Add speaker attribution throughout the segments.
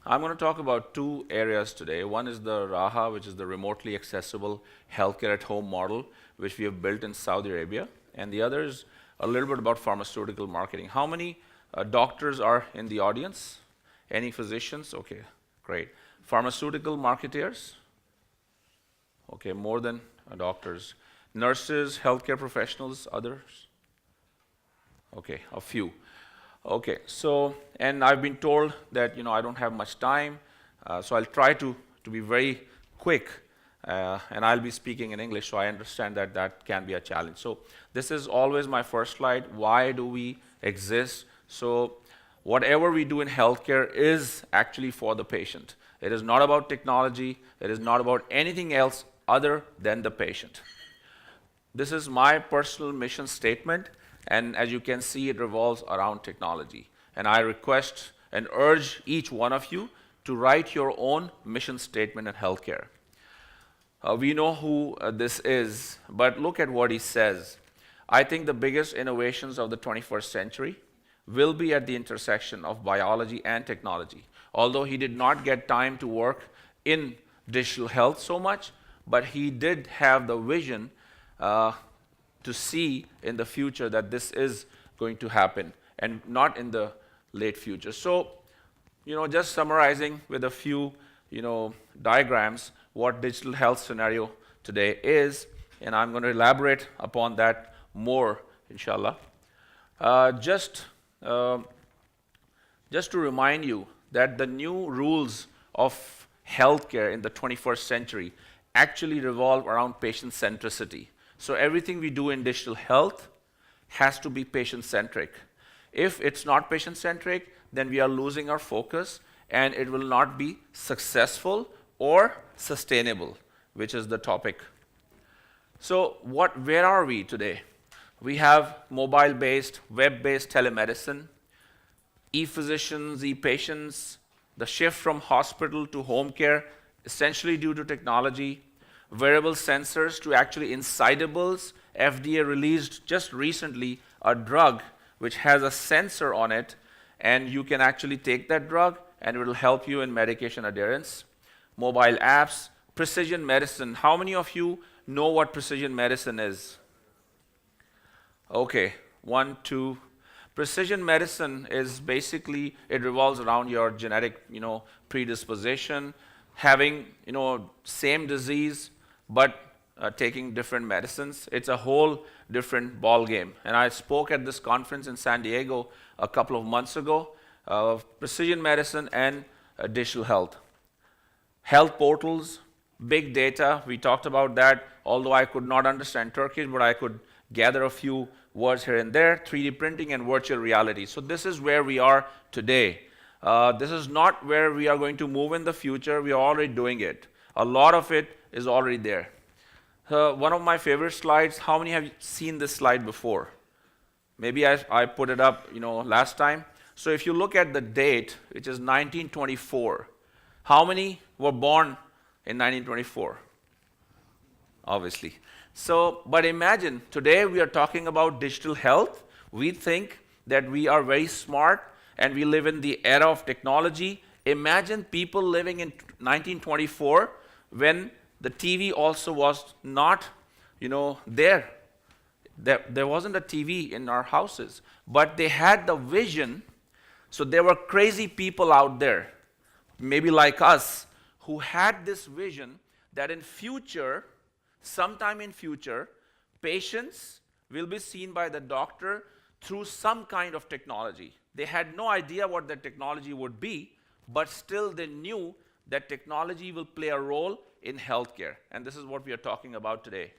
Speaker 1: I'm going to talk about two areas today. One is the Raha, which is the remotely accessible healthcare at home model, which we have built in Saudi Arabia. And the other is a little bit about pharmaceutical marketing. How many doctors are in the audience? Any physicians? Okay, great. Pharmaceutical marketeers? Okay, more than doctors. Nurses, healthcare professionals, others? Okay, a few. Okay, so, and I've been told that, I don't have much time, so I'll try to be very quick, and I'll be speaking in English, so I understand that that can be a challenge. So this is always my first slide. Why do we exist? So whatever we do in healthcare is actually for the patient. It is not about technology. It is not about anything else other than the patient. This is my personal mission statement. And as you can see, it revolves around technology. And I request and urge each one of you to write your own mission statement in healthcare. We know who this is, but look at what he says. I think the biggest innovations of the 21st century will be at the intersection of biology and technology. Although he did not get time to work in digital health so much, but he did have the vision to see in the future that this is going to happen, and not in the late future. So, just summarizing with a few, diagrams, what digital health scenario today is, and I'm going to elaborate upon that more, inshallah. Just to remind you that the new rules of healthcare in the 21st century actually revolve around patient centricity. So everything we do in digital health has to be patient-centric. If it's not patient-centric, then we are losing our focus, and it will not be successful or sustainable, which is the topic. So where are we today? We have mobile-based, web-based telemedicine, e-physicians, e-patients, the shift from hospital to home care, essentially due to technology, wearable sensors to actually insidables. FDA released just recently a drug which has a sensor on it, and you can actually take that drug and it will help you in medication adherence. Mobile apps, precision medicine. How many of you know what precision medicine is? Okay, 1, 2. Precision medicine is basically, it revolves around your genetic, predisposition, having, same disease, but taking different medicines. It's a whole different ball game. And I spoke at this conference in San Diego a couple of months ago of precision medicine and digital health. Health portals, big data, we talked about that, although I could not understand Turkish, but I could gather a few words here and there, 3D printing and virtual reality. So this is where we are today. This is not where we are going to move in the future. We are already doing it. A lot of it is already there. One of my favorite slides, how many have seen this slide before? Maybe I put it up, last time. So if you look at the date, which is 1924, how many were born in 1924? Obviously. So, but imagine, today we are talking about digital health. We think that we are very smart and we live in the era of technology. Imagine people living in 1924 when the TV also was not, there. There wasn't a TV in our houses, but they had the vision. So there were crazy people out there, maybe like us, who had this vision that in future, sometime in future, patients will be seen by the doctor through some kind of technology. They had no idea what the technology would be, but still they knew that technology will play a role in healthcare. And this is what we are talking about today.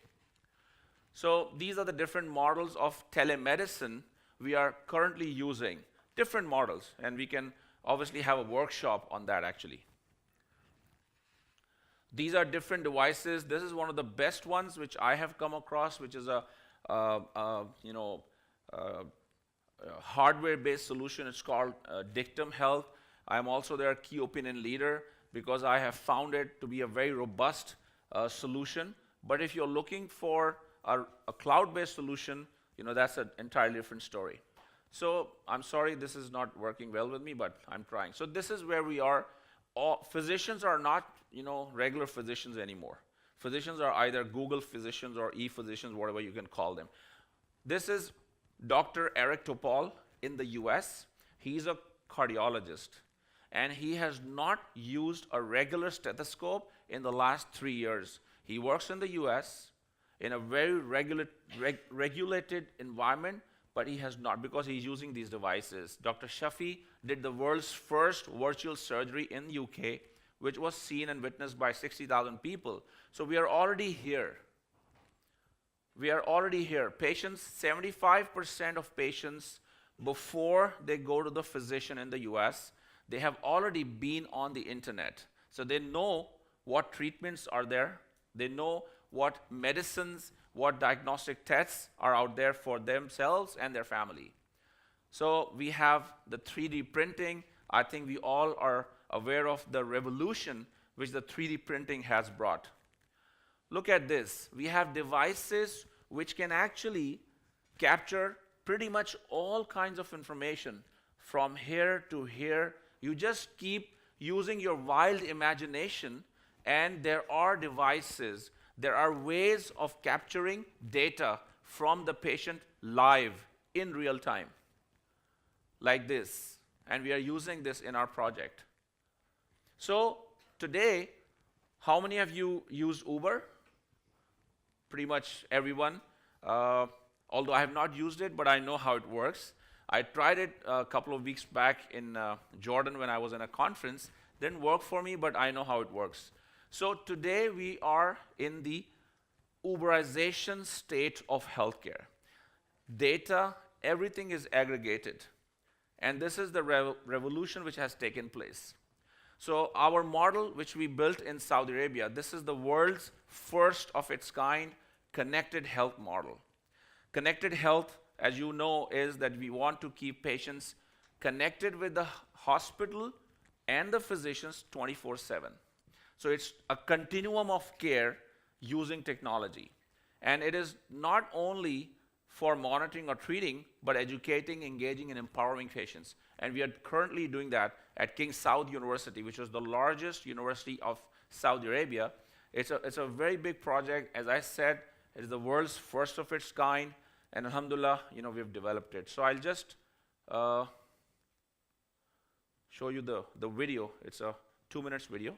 Speaker 1: So these are the different models of telemedicine we are currently using. Different models, and we can obviously have a workshop on that actually. These are different devices. This is one of the best ones which I have come across, which is a hardware-based solution. It's called Dictum Health. I'm also their key opinion leader because I have found it to be a very robust solution. But if you're looking for a cloud-based solution, that's an entirely different story. So I'm sorry this is not working well with me, but I'm trying. So this is where we are. all physicians are not, regular physicians anymore. Physicians are either Google physicians or e-physicians, whatever you can call them. This is Dr. Eric Topol in the US. He's a cardiologist, and he has not used a regular stethoscope in the last 3 years. He works in the US in a very regulated environment, but he has not, because he's using these devices. Dr. Shafi did the world's first virtual surgery in the UK, which was seen and witnessed by 60,000 people. So we are already here. We are already here. Patients, 75% of patients, before they go to the physician in the US, they have already been on the internet. So they know what treatments are there. They know what medicines, what diagnostic tests are out there for themselves and their family. So we have the 3D printing. I think we all are aware of the revolution which the 3D printing has brought. Look at this. We have devices which can actually capture pretty much all kinds of information from here to here. You just keep using your wild imagination, and there are devices, there are ways of capturing data from the patient live in real time, like this. And we are using this in our project. So today, how many of you use Uber? Pretty much everyone. Although I have not used it, but I know how it works. I tried it a couple of weeks back in Jordan when I was in a conference. Didn't work for me, but I know how it works. So today we are in the Uberization state of healthcare. Data, everything is aggregated. And this is the revolution which has taken place. So our model, which we built in Saudi Arabia, this is the world's first of its kind connected health model. Connected health, as you know, is that we want to keep patients connected with the hospital and the physicians 24/7. So it's a continuum of care using technology. And it is not only for monitoring or treating, but educating, engaging, and empowering patients. And we are currently doing that at King Saud University, which is the largest university of Saudi Arabia. It's a very big project. As I said, it is the world's first of its kind. And alhamdulillah, we've developed it. So I'll just show you the video. It's a 2 minutes video.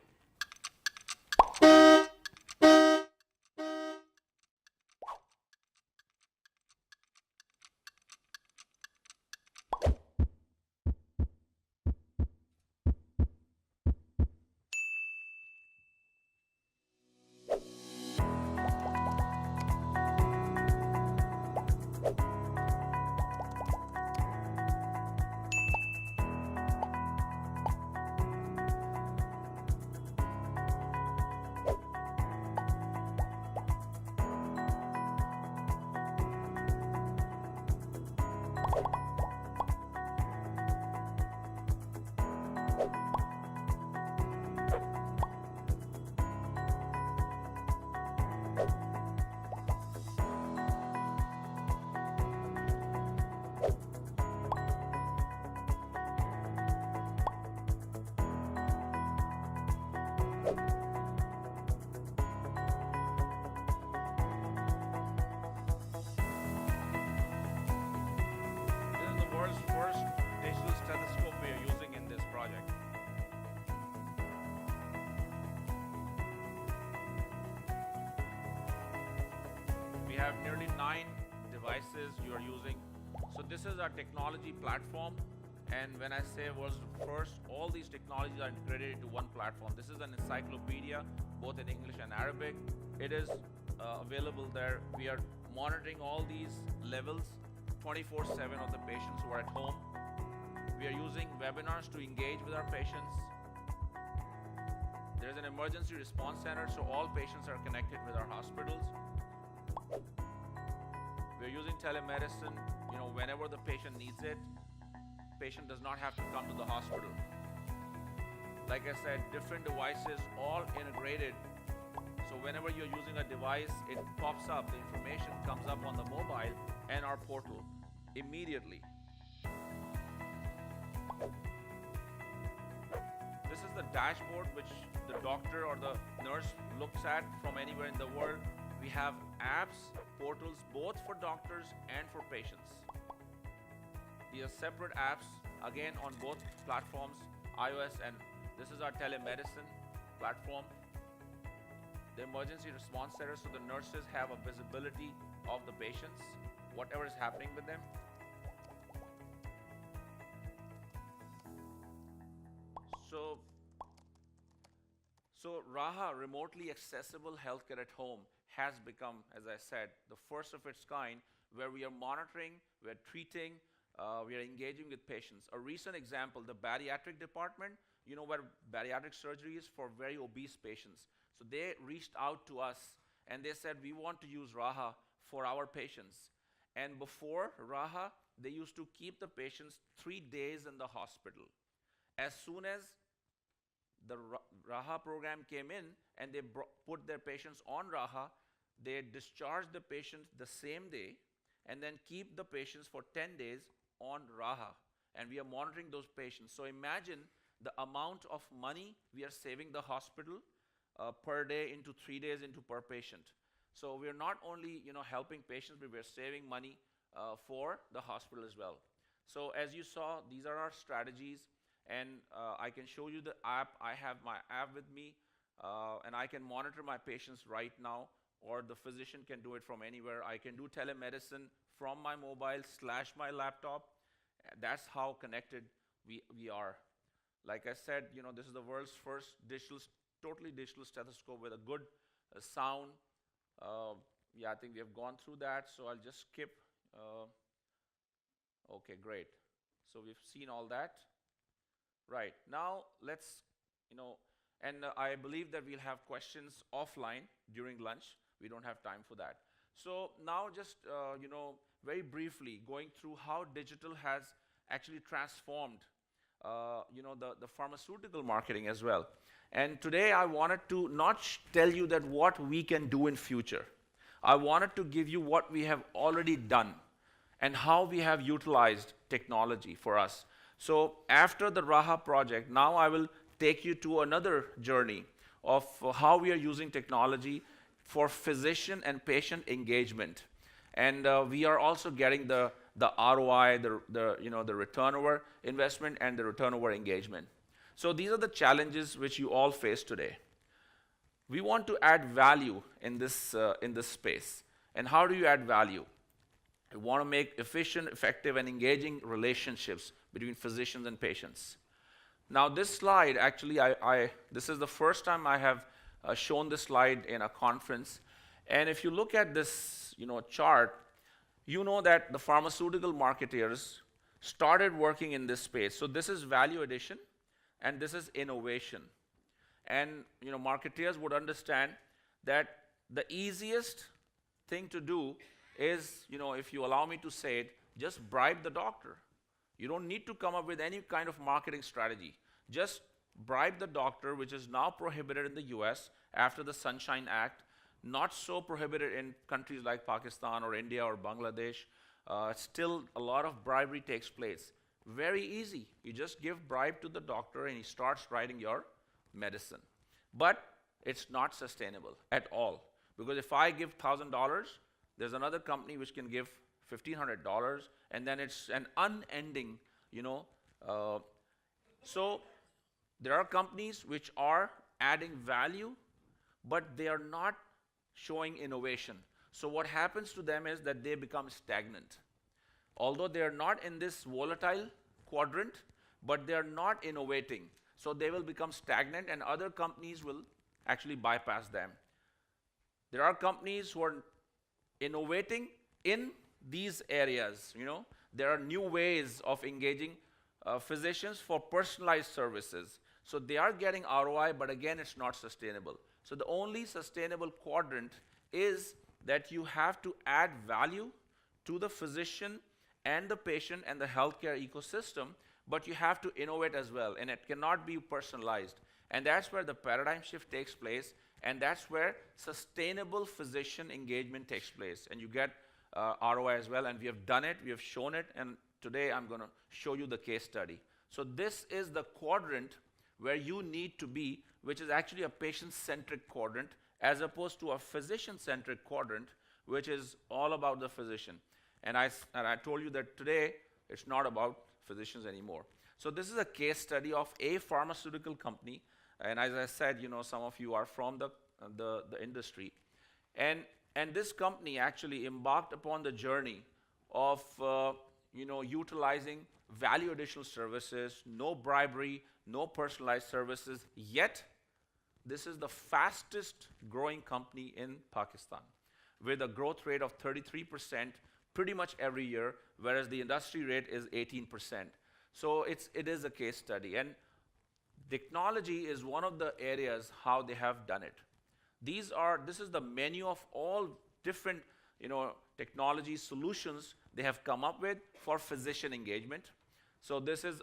Speaker 1: We have nearly 9 devices you are using. So this is our technology platform. And when I say world's first, all these technologies are integrated into one platform. This is an encyclopedia, both in English and Arabic. It is available there. We are monitoring all these levels 24/7 of the patients who are at home. We are using webinars to engage with our patients. There is an emergency response center, so all patients are connected with our hospitals. We're using telemedicine, whenever the patient needs it. Patient does not have to come to the hospital. Like I said, different devices, all integrated. So whenever you're using a device, it pops up, the information comes up on the mobile and our portal immediately. This is the dashboard which the doctor or the nurse looks at from anywhere in the world. We have apps, portals, both for doctors and for patients. These are separate apps, again on both platforms, iOS, and this is our telemedicine platform. The emergency response center, so the nurses have a visibility of the patients, whatever is happening with them. So Raha, remotely accessible healthcare at home, has become, as I said, the first of its kind, where we are monitoring, we are treating, we are engaging with patients. A recent example, the bariatric department, you know where bariatric surgery is for very obese patients. So they reached out to us and they said, we want to use Raha for our patients. And before Raha, they used to keep the patients 3 days in the hospital. As soon as the Raha program came in and they put their patients on Raha, they discharged the patients the same day and then keep the patients for 10 days on Raha. And we are monitoring those patients. So imagine the amount of money we are saving the hospital per day into 3 days into per patient. So we are not only helping patients, but we are saving money for the hospital as well. So as you saw, these are our strategies. And I can show you the app. I have my app with me, and I can monitor my patients right now, or the physician can do it from anywhere. I can do telemedicine from my mobile / my laptop. That's how connected we are. Like I said, this is the world's first totally digital stethoscope with a good sound. Yeah, I think we have gone through that, so I'll just skip. Okay, great. So we've seen all that. Right, now let's, and I believe that we'll have questions offline during lunch. We don't have time for that. So now just, very briefly going through how digital has actually transformed, the pharmaceutical marketing as well. And today I wanted to not tell you that what we can do in future. I wanted to give you what we have already done and how we have utilized technology for us. So after the Raha project, now I will take you to another journey of how we are using technology for physician and patient engagement. And we are also getting the ROI, the return over investment and the return over engagement. So these are the challenges which you all face today. We want to add value in this space. And how do you add value? We want to make efficient, effective, and engaging relationships between physicians and patients. Now this slide, actually, this is the first time I have shown this slide in a conference. And if you look at this chart, you know that the pharmaceutical marketers started working in this space. So this is value addition, and this is innovation. And marketers would understand that the easiest thing to do is, if you allow me to say it, just bribe the doctor. You don't need to come up with any kind of marketing strategy. Just bribe the doctor, which is now prohibited in the US after the Sunshine Act, not so prohibited in countries like Pakistan or India or Bangladesh. Still, a lot of bribery takes place. Very easy. You just give bribe to the doctor and he starts writing your medicine. But it's not sustainable at all. Because if I give $1,000, there's another company which can give $1,500, and then it's an unending, So there are companies which are adding value, but they are not showing innovation. So what happens to them is that they become stagnant. Although they are not in this volatile quadrant, but they are not innovating. So they will become stagnant, and other companies will actually bypass them. There are companies who are innovating in these areas. There are new ways of engaging physicians for personalized services. So they are getting ROI, but again, it's not sustainable. So the only sustainable quadrant is that you have to add value to the physician and the patient and the healthcare ecosystem, but you have to innovate as well, and it cannot be personalized. And that's where the paradigm shift takes place, and that's where sustainable physician engagement takes place. And you get ROI as well, and we have done it, we have shown it, and today I'm going to show you the case study. So this is the quadrant where you need to be, which is actually a patient-centric quadrant, as opposed to a physician-centric quadrant, which is all about the physician. And I told you that today, it's not about physicians anymore. So this is a case study of a pharmaceutical company. And as I said, some of you are from the industry. And this company actually embarked upon the journey of utilizing value additional services, no bribery, no personalized services, yet this is the fastest growing company in Pakistan with a growth rate of 33% pretty much every year, whereas the industry rate is 18%. So it is a case study. And technology is one of the areas how they have done it. This is the menu of all different technology solutions they have come up with for physician engagement. So this is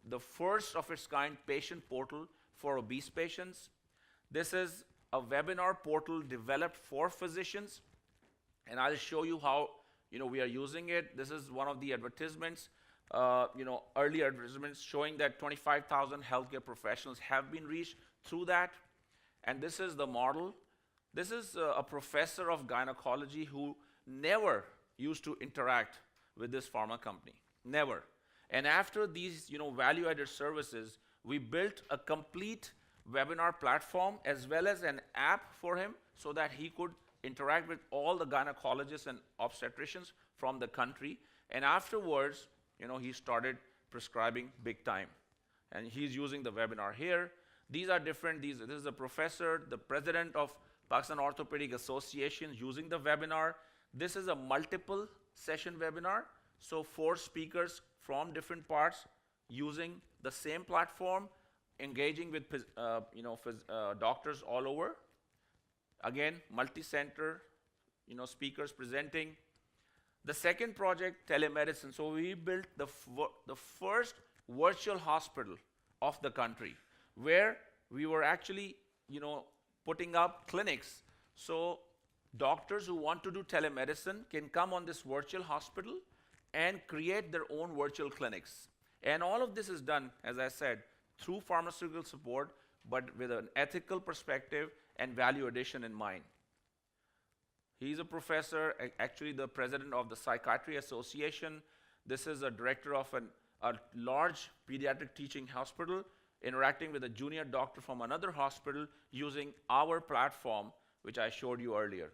Speaker 1: the first of its kind patient portal for obese patients. This is a webinar portal developed for physicians, and I'll show you how we are using it. This is one of the advertisements, early advertisements showing that 25,000 healthcare professionals have been reached through that. And this is the model. This is a professor of gynecology who never used to interact with this pharma company, never. And after these value-added services, we built a complete webinar platform as well as an app for him so that he could interact with all the gynecologists and obstetricians from the country. And afterwards, he started prescribing big time. And he's using the webinar here. These are different. This is a professor, the president of Pakistan Orthopedic Association using the webinar. This is a multiple session webinar. So 4 speakers from different parts using the same platform, engaging with doctors all over. Again, multi-center, speakers presenting. The second project, telemedicine. So we built the first virtual hospital of the country, where we were actually, putting up clinics. So doctors who want to do telemedicine can come on this virtual hospital and create their own virtual clinics. And all of this is done, as I said, through pharmaceutical support, but with an ethical perspective and value addition in mind. He's a professor, actually the president of the Psychiatry Association. This is a director of a large pediatric teaching hospital, interacting with a junior doctor from another hospital using our platform, which I showed you earlier.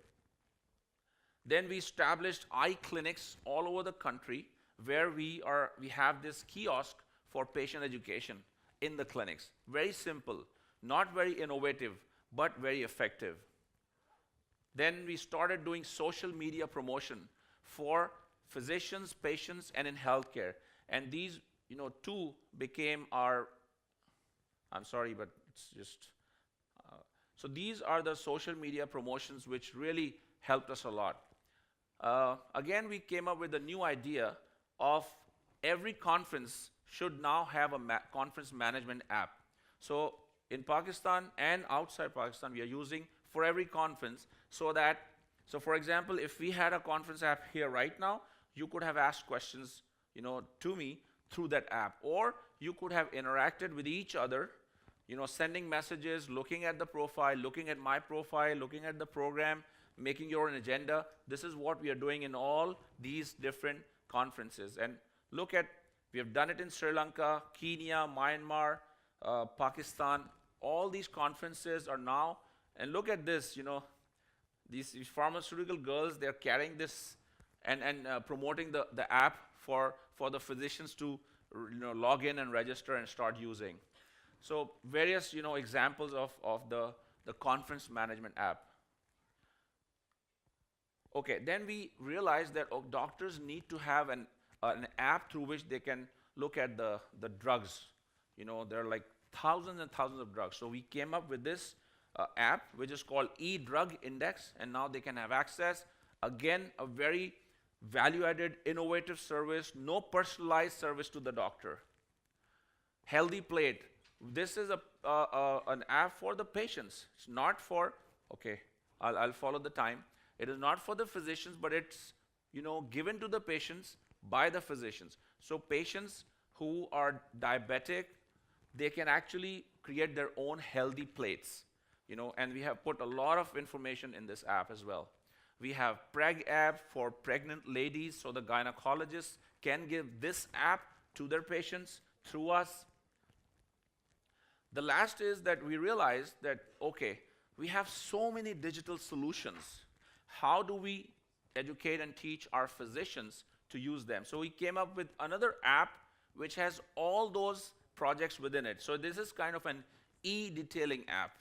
Speaker 1: Then we established eye clinics all over the country where we have this kiosk for patient education in the clinics. Very simple, not very innovative, but very effective. Then we started doing social media promotion for physicians, patients, and in healthcare. And these, two became our, I'm sorry, but it's just, so these are the social media promotions which really helped us a lot. Again, we came up with a new idea of every conference should now have a conference management app. So in Pakistan and outside Pakistan, we are using for every conference so for example, if we had a conference app here right now, you could have asked questions, to me through that app, or you could have interacted with each other, sending messages, looking at the profile, looking at my profile, looking at the program, making your own agenda. This is what we are doing in all these different conferences. And look at, we have done it in Sri Lanka, Kenya, Myanmar, Pakistan. All these conferences are now, and look at this, these pharmaceutical girls, they're carrying this and promoting the app for the physicians to log in and register and start using. So various examples of the conference management app. Okay, then we realized that doctors need to have an app through which they can look at the drugs. There are like thousands and thousands of drugs. So we came up with this app, which is called eDrug Index, and now they can have access. Again, a very value-added, innovative service, no personalized service to the doctor. Healthy Plate. This is an app for the patients. It's not for, okay, I'll follow the time. It is not for the physicians, but it's given to the patients by the physicians. So patients who are diabetic they can actually create their own healthy plates. And we have put a lot of information in this app as well. We have Preg app for pregnant ladies, so the gynecologists can give this app to their patients through us. The last is that we realized that, okay, we have so many digital solutions. How do we educate and teach our physicians to use them? So we came up with another app which has all those projects within it. So this is kind of an e-detailing app.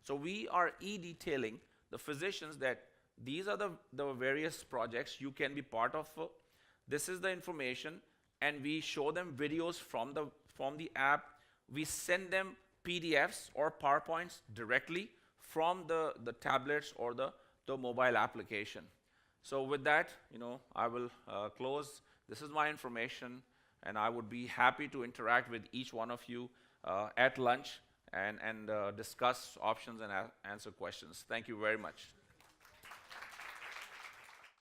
Speaker 1: So we are e-detailing the physicians that these are the various projects you can be part of. This is the information, and we show them videos from the app. We send them PDFs or PowerPoints directly from the tablets or the mobile application. So with that, I will close. This is my information, and I would be happy to interact with each one of you at lunch and discuss options and answer questions. Thank you very much.